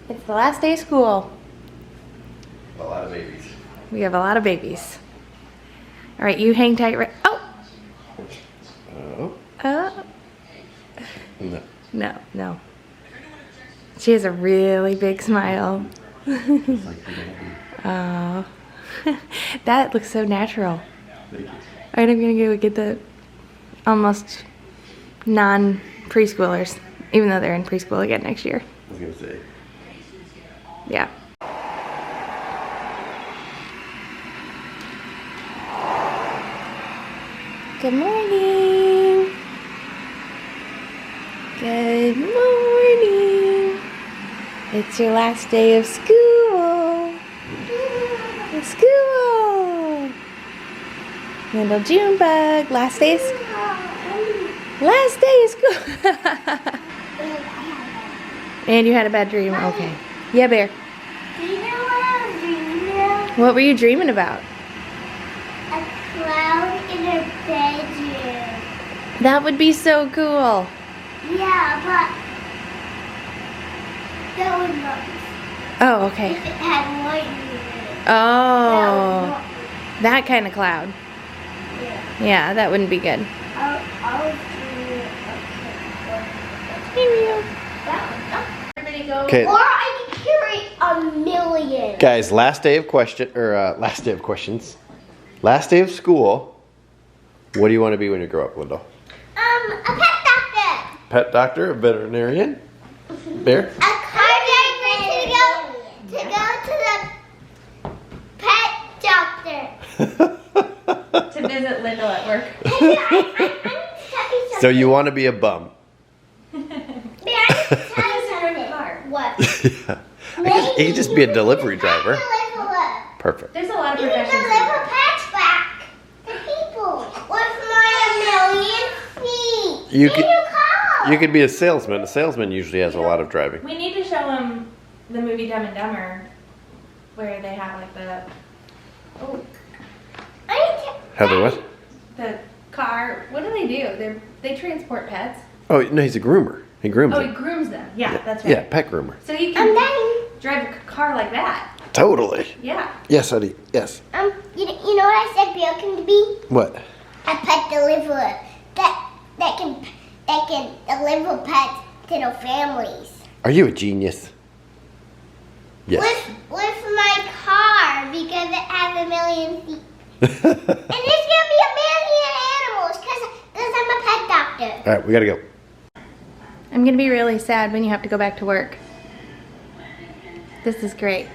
It's the last day of school. A lot of babies. We have a lot of babies. All right, you hang tight. Right. Oh. Oh. No. No, no. She has a really big smile. Oh. That looks so natural. Thank you. All right, I'm gonna go get the almost non-preschoolers, even though they're in preschool again next year. I was gonna say. Yeah. Good morning. Good morning. It's your last day of school. School. Little June bug. Last day of school. And you had a bad dream. Okay. Yeah, Bear. Do you know what I was dreaming about? What were you dreaming about? A cloud in a bedroom. That would be so cool. Yeah, but that would not be Oh, okay. if it had lightning in it. Oh, that kind of cloud. Yeah. Yeah, that wouldn't be good. I'll do Everybody go. Okay. Or I can carry a million. Guys, last day of questions. Last day of school. What do you want to be when you grow up, Lyndle? A pet doctor. Pet doctor, a veterinarian? Bear? A car driver to go to the pet doctor. To visit Lyndle at work. I need to tell you So you want to be a bum? What? Yeah. He could just be a delivery driver. Perfect. There's a lot of You can professions. deliver pets back to people with my million feet. You In could- your car. You could be a salesman. A salesman usually has a lot of driving. We need to show him the movie Dumb and Dumber, where they have like Heather, what? the car. What do? They transport pets. Oh, no, he's a groomer. He grooms Oh, he them. grooms them. Yeah, that's right. Yeah, pet groomer. So you And can then, drive a car like that. Totally. Yeah. Yes, honey. Yes. you know what I said Bill can be? What? A pet deliverer that can deliver pets to their families. Are you a genius? Yes. With my car because it has a million feet. And there's gonna be a million animals because I'm a pet doctor. All right, we gotta go. I'm gonna be really sad when you have to go back to work. This is great.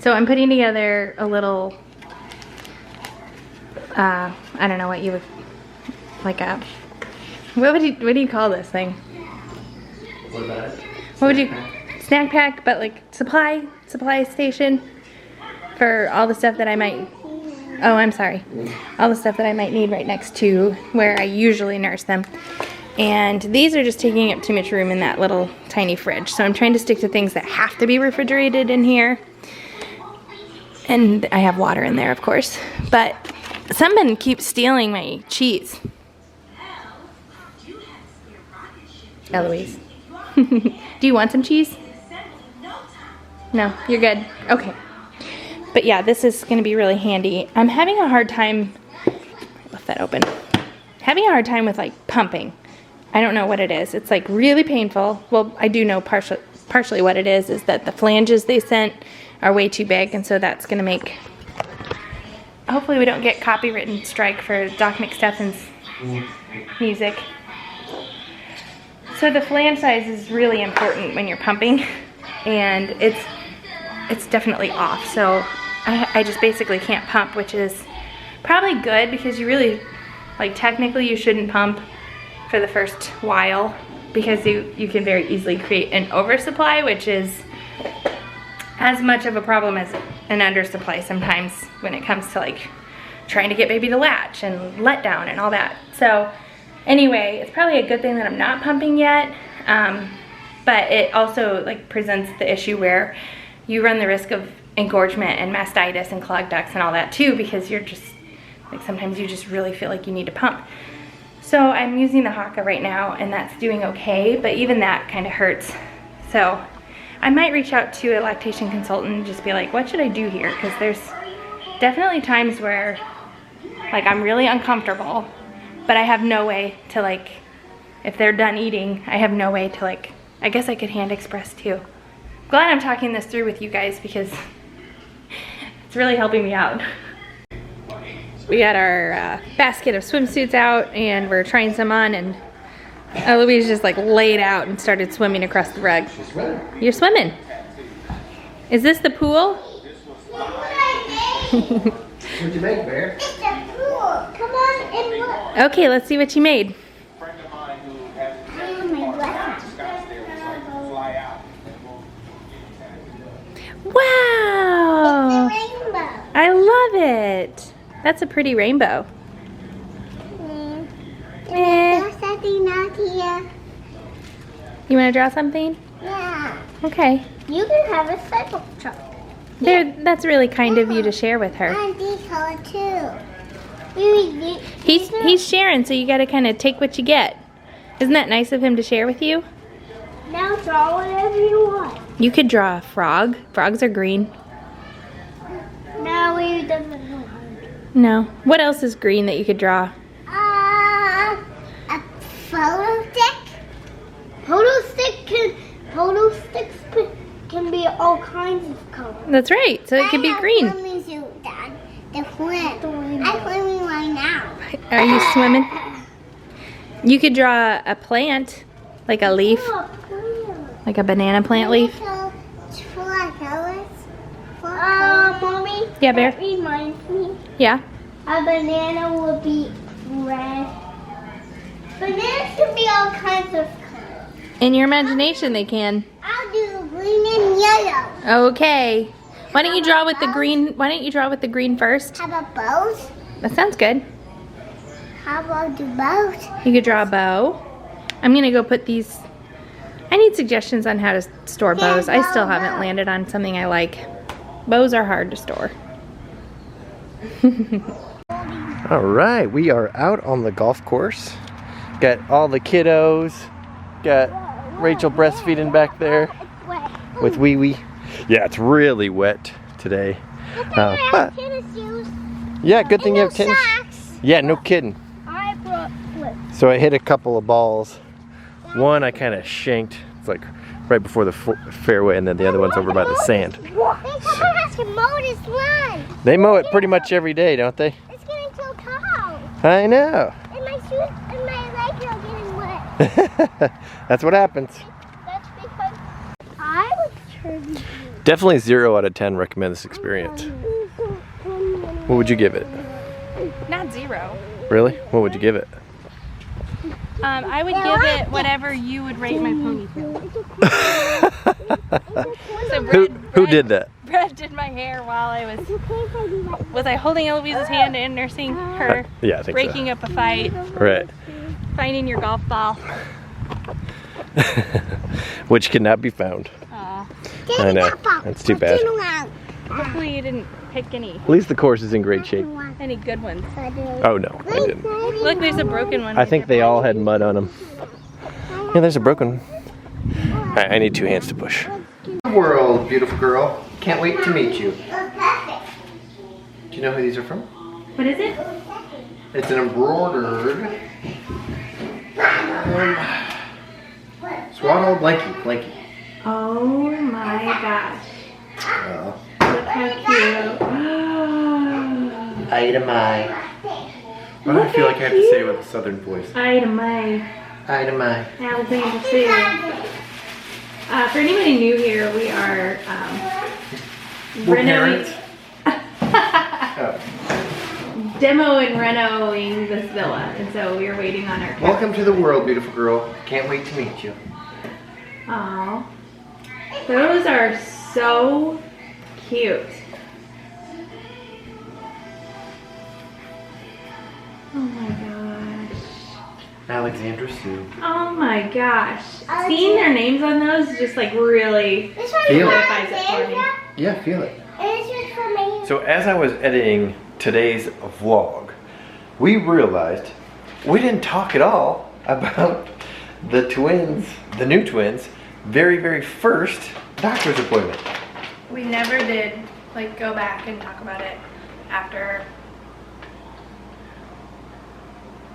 So I'm putting together a little, I don't know what you would, like a, what do you call this thing? What about it? What would you, snack pack, but like supply station for all the stuff that I might, oh, I'm sorry. All the stuff that I might need right next to where I usually nurse them. And these are just taking up too much room in that little tiny fridge. So I'm trying to stick to things that have to be refrigerated in here. And I have water in there, of course. But someone keeps stealing my cheese. Eloise. Do you want some cheese? No, you're good. Okay. But yeah, this is going to be really handy. I'm having a hard time, left that open, having a hard time with like pumping. I don't know what it is. It's like really painful. Well, I do know partially what it is that the flanges they sent are way too big, and so that's going to make, hopefully we don't get copyright strike for Doc McStuffins music. So the flange size is really important when you're pumping, and it's definitely off. So I just basically can't pump, which is probably good because you really, like technically you shouldn't pump for the first while because you can very easily create an oversupply, which is as much of a problem as an undersupply sometimes when it comes to like trying to get baby to latch and let down and all that. So anyway, it's probably a good thing that I'm not pumping yet, but it also like presents the issue where you run the risk of engorgement and mastitis and clogged ducts and all that too, because you're just like, sometimes you just really feel like you need to pump. So I'm using the Haka right now and that's doing okay, but even that kind of hurts. So I might reach out to a lactation consultant and just be like, what should I do here? Because there's definitely times where like I'm really uncomfortable, but I have no way to like, if they're done eating, I have no way to like, I guess I could hand express too. Glad I'm talking this through with you guys because it's really helping me out. We got our basket of swimsuits out and we're trying some on, and Eloise just like laid out and started swimming across the rug. You're swimming. Is this the pool? What'd you make, Bear? It's a pool. Come on and look. Okay, let's see what you made. Wow! It's a rainbow. I love it. That's a pretty rainbow. There's something out here. You want to draw something? Yeah. Okay. You can have a cycle truck. There, that's really kind of you to share with her. And these color too. He's sharing, so you got to kind of take what you get. Isn't that nice of him to share with you? Now draw whatever you want. You could draw a frog. Frogs are green. Now we done. No. What else is green that you could draw? A photo stick. Photo sticks can be all kinds of colors. That's right. So it could be green. Swimming suit, Dad. The swim. I'm swimming right now. Are you swimming? You could draw a plant, like a leaf, like a banana plant leaf. Mommy. Yeah, Bear. That reminds me. Yeah. A banana will be red. Bananas can be all kinds of colors. In your imagination, they can. I'll do green and yellow. Okay. Why don't you draw with the green? Why don't you draw with the green first? How about bows? That sounds good. How about the bows? You could draw a bow. I'm gonna go put these. I need suggestions on how to store bows. I still haven't landed on something I like. Bows are hard to store. All right, we are out on the golf course. Got all the kiddos. Got Rachel breastfeeding back there with Wee Wee. Yeah, it's really wet today. But yeah, good thing you have tennis. Yeah, no kidding. I brought flips. So I hit a couple of balls. One I kind of shanked. It's like right before the fairway, and then the other one's over by the sand. Someone has to mow this lawn. They mow it pretty much every day, don't they? It's getting so cold. I know. And my shoes and my legs are getting wet. That's what happens. That's because I was turning. Definitely 0 out of 10 recommend this experience. What would you give it? Not 0. Really? What would you give it? I would give it whatever you would rate my ponytail. So Who did that? Brad did my hair while I was I holding Eloise's hand and nursing her, Yeah, I think breaking up a fight, so. Right. finding your golf ball. Which cannot be found. Aw. I know. That's too bad. Hopefully you didn't pick At least the course is in great shape. any good ones. Oh no, I didn't. Look, there's a broken one. I think they all had mud on them. Yeah, there's a broken one. Alright, I need 2 hands to push. World, beautiful girl. Can't wait to meet you. Do you know who these are from? What is it? It's an embroidered swaddle blankie. Oh my gosh. Look how cute. Ida Mai. Why do I feel like I have to say it with a southern voice? Ida Mai. Ida Mai. Alexander Sue. For anybody new here, we are We're renovating, parents. demo and renovating this villa, and so we are waiting on our Welcome to the world, beautiful girl. Can't wait to meet you. Aww. Those are so cute. Oh my gosh. Alexandra Sue. Oh my gosh. Seeing their names on those just like really This one's Feel for it. clarifies it for me. Alexandra, Yeah, feel it. and this one's for me. So as I was editing today's vlog, we realized we didn't talk at all about the twins, the new twins, very first doctor's appointment. We never did like go back and talk about it after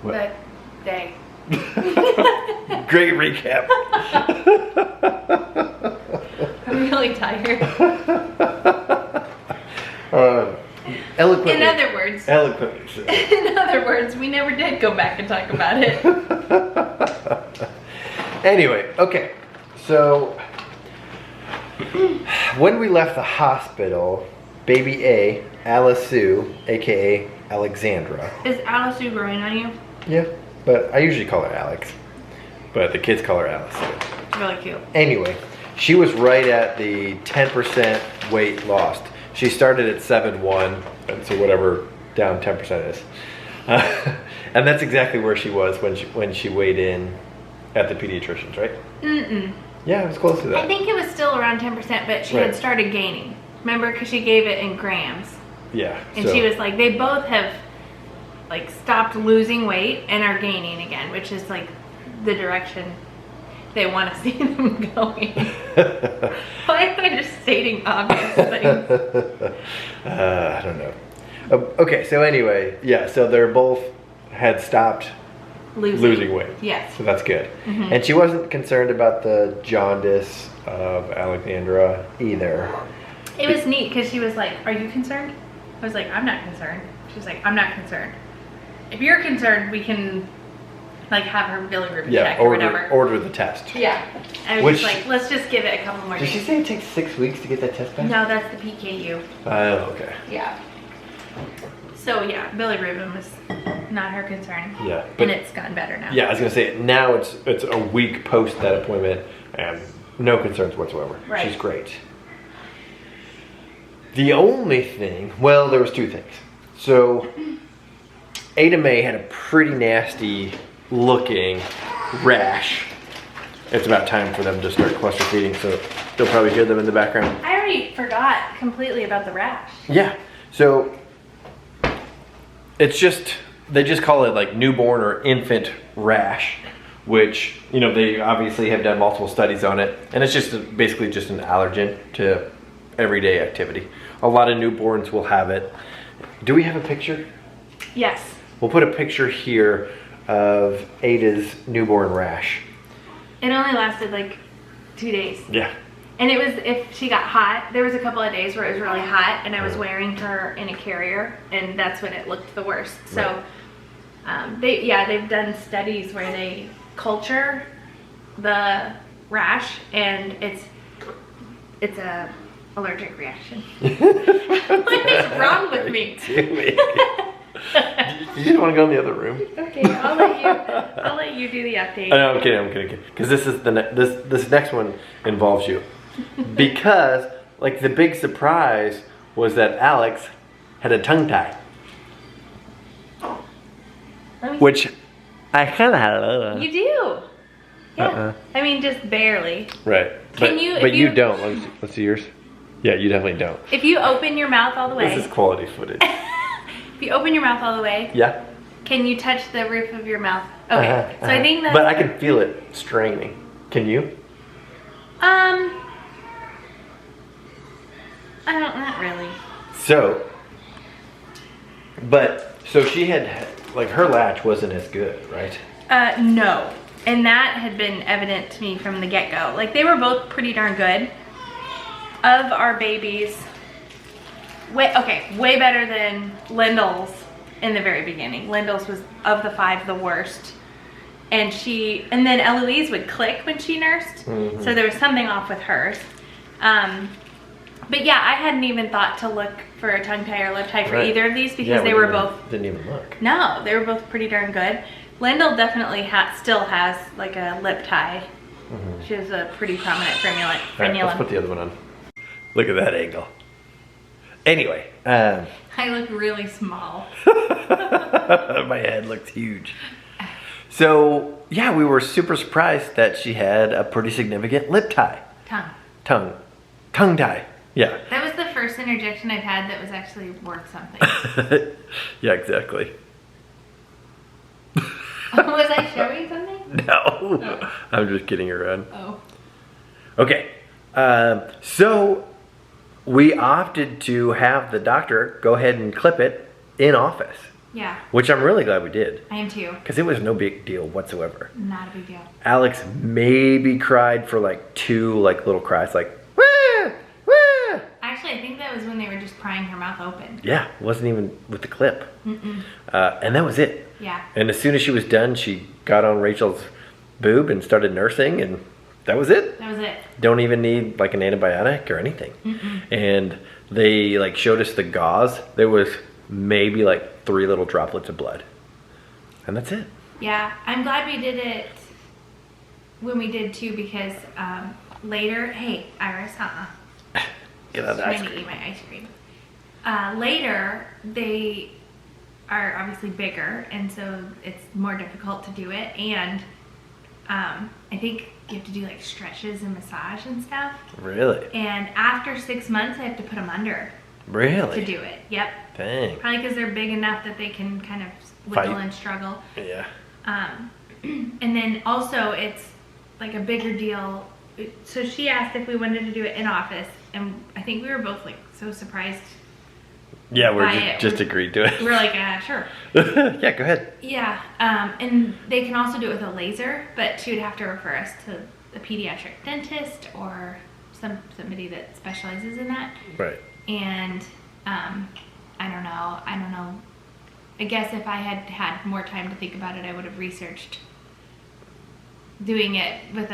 What? the day. Great recap. I'm really tired. Eloquently. In other words, Eloquently said. in other words, we never did go back and talk about it. Anyway, okay. So when we left the hospital, baby A, Alice Sue, aka Alexandra. Is Alice Sue growing on you? Yeah, but I usually call her Alex. But the kids call her Alice Sue. It's really cute. Anyway, she was right at the 10% weight lost. She started at 7.1, and so whatever down 10% is. And that's exactly where she was when she weighed in at the pediatrician's, right? Mm-mm. Yeah, it was close to I that. think it was still around 10%, but she Right. had started gaining. Remember, because she gave it in grams. Yeah. And she was like, they both have like stopped losing weight and are gaining again, which is like the direction they want to see them going. Why am I just stating obvious things? I don't know. Okay, so anyway, yeah, so they're both had stopped losing weight. Yes. So that's good. And she wasn't concerned about the jaundice of Alexandra either. It was neat because she was like, "Are you concerned?" I was like, "I'm not concerned." She's like, "I'm not concerned. If you're concerned, we can like have her bilirubin check or whatever." order the test. Yeah. I was Which- just like, let's just give it a couple more Did days. she say it takes 6 weeks to get that test back? No, that's the PKU. Oh, okay. Yeah. So yeah, bilirubin was not her concern. Yeah, And but it's gotten better now. yeah, I was gonna say now it's a week post that appointment and no concerns whatsoever. Right. She's great. The only thing, well, there was two things. So Ada Mae had a pretty nasty looking rash. It's about time for them to start cluster feeding, so you'll probably hear them in the background. I already forgot completely about the rash. Yeah, so it's just, they just call it like newborn or infant rash, which, you know, they obviously have done multiple studies on it, and it's just basically just an allergen to everyday activity. A lot of newborns will have it. Do we have a picture? Yes. We'll put a picture here of Ada's newborn rash. It only lasted like 2 days. Yeah. And it was, if she got hot, there was a couple of days where it was really hot and I was wearing her in a carrier and that's when it looked the worst. So they've done studies where they culture the rash and it's a allergic reaction. What is wrong with me? You just want to go in the other room? Okay, I'll let you do the update. No, I'm kidding. Because this is this next one involves you. Because like the big surprise was that Alex had a tongue tie, which I kind of had a little. You do. Yeah. I mean, just barely. Right. Can you? But if you don't. Let's see yours. Yeah, you definitely don't. If you open your mouth all the way. This is quality footage. If you open your mouth all the way. Yeah. Can you touch the roof of your mouth? Okay. So I think that's. But I can feel it straining. Can you? Not really. So she had, like, her latch wasn't as good, right? No. And that had been evident to me from the get-go. Like, they were both pretty darn good. Of our babies, way better than Lyndle's in the very beginning. Lyndle's was, of the 5, the worst. And then Eloise would click when she nursed. Mm-hmm. So there was something off with hers. But yeah, I hadn't even thought to look for a tongue tie or lip tie for either of these because they were both. Didn't even look. No, they were both pretty darn good. Lyndle definitely still has like a lip tie. Mm-hmm. She has a pretty prominent frenulum. All right, let's put the other one on. Look at that angle. Anyway. I look really small. My head looked huge. So, yeah, we were super surprised that she had a pretty significant lip tie. Tongue tie. Yeah. That was the first interjection I've had that was actually worth something. Yeah, exactly. Was I showing something? No. Oh. I'm just kidding around. Oh. Okay. So we opted to have the doctor go ahead and clip it in office. Yeah. Which I'm really glad we did. I am too. Because it was no big deal whatsoever. Not a big deal. Alex maybe cried for like 2 like little cries, like wah, wah. Actually, I think that was when they were just prying her mouth open. Yeah, wasn't even with the clip. And that was it. Yeah. And as soon as she was done, she got on Rachel's boob and started nursing, and that was it. That was it. Don't even need like an antibiotic or anything. And they like showed us the gauze. There was maybe like 3 little droplets of blood, and that's it. Yeah, I'm glad we did it when we did too, because later, hey, Iris, Get out of the ice trying to cream. eat my ice cream. Later, they are obviously bigger, and so it's more difficult to do it. And I think you have to do like stretches and massage and stuff. Really? And after 6 months, I have to put them under Really? to do it. Yep. Dang. Probably because they're big enough that they can kind of wiggle Fight. and struggle. Yeah. And then also it's like a bigger deal. So she asked if we wanted to do it in office, and I think we were both like so surprised. Yeah, we're Buy it. just agreed to it. We were like, sure. Yeah, go ahead. Yeah, and they can also do it with a laser, but she would have to refer us to a pediatric dentist or somebody that specializes in that. Right. And I don't know. I guess if I had had more time to think about it, I would have researched doing it with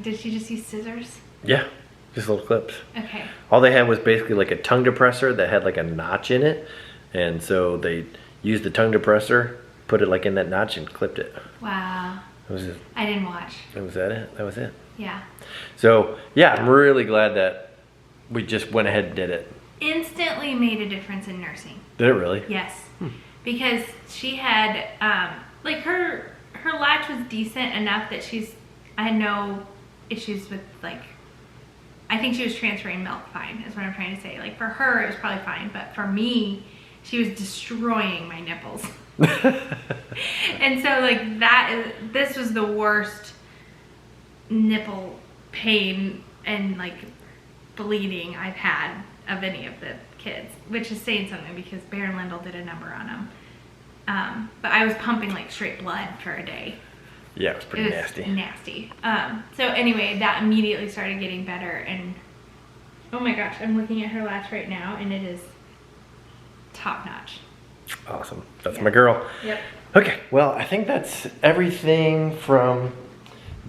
did she just use scissors? Yeah, just little clips. Okay. All they had was basically like a tongue depressor that had like a notch in it, and so they used the tongue depressor, put it like in that notch, and clipped it. Wow. That was it. I didn't watch. That was it. That was it. Yeah. So yeah, I'm really glad that we just went ahead and did it. Instantly made a difference in nursing. Did it really? Yes. Because she had, like her latch was decent enough that I had no issues with like, I think she was transferring milk fine is what I'm trying to say. Like for her, it was probably fine, but for me, she was destroying my nipples. And so like this was the worst nipple pain and like bleeding I've had of any of the kids, which is saying something because Berend Lyndle did a number on them. But I was pumping like straight blood for a day. Yeah, it was pretty It was nasty. nasty. So anyway, that immediately started getting better, and oh my gosh, I'm looking at her latch right now, and it is top notch. Awesome. That's Yeah. my girl. Yep. Okay, well, I think that's everything from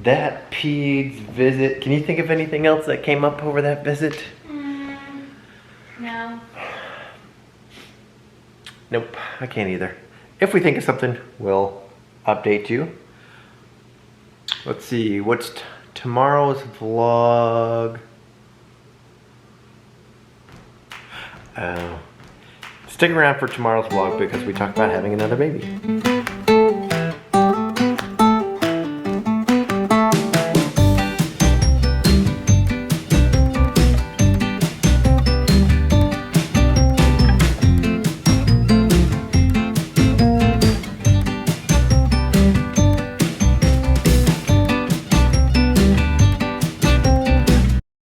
that peds visit. Can you think of anything else that came up over that visit? No. Nope, I can't either. If we think of something, we'll update you. Let's see, what's tomorrow's vlog? Stick around for tomorrow's vlog because we talk about having another baby.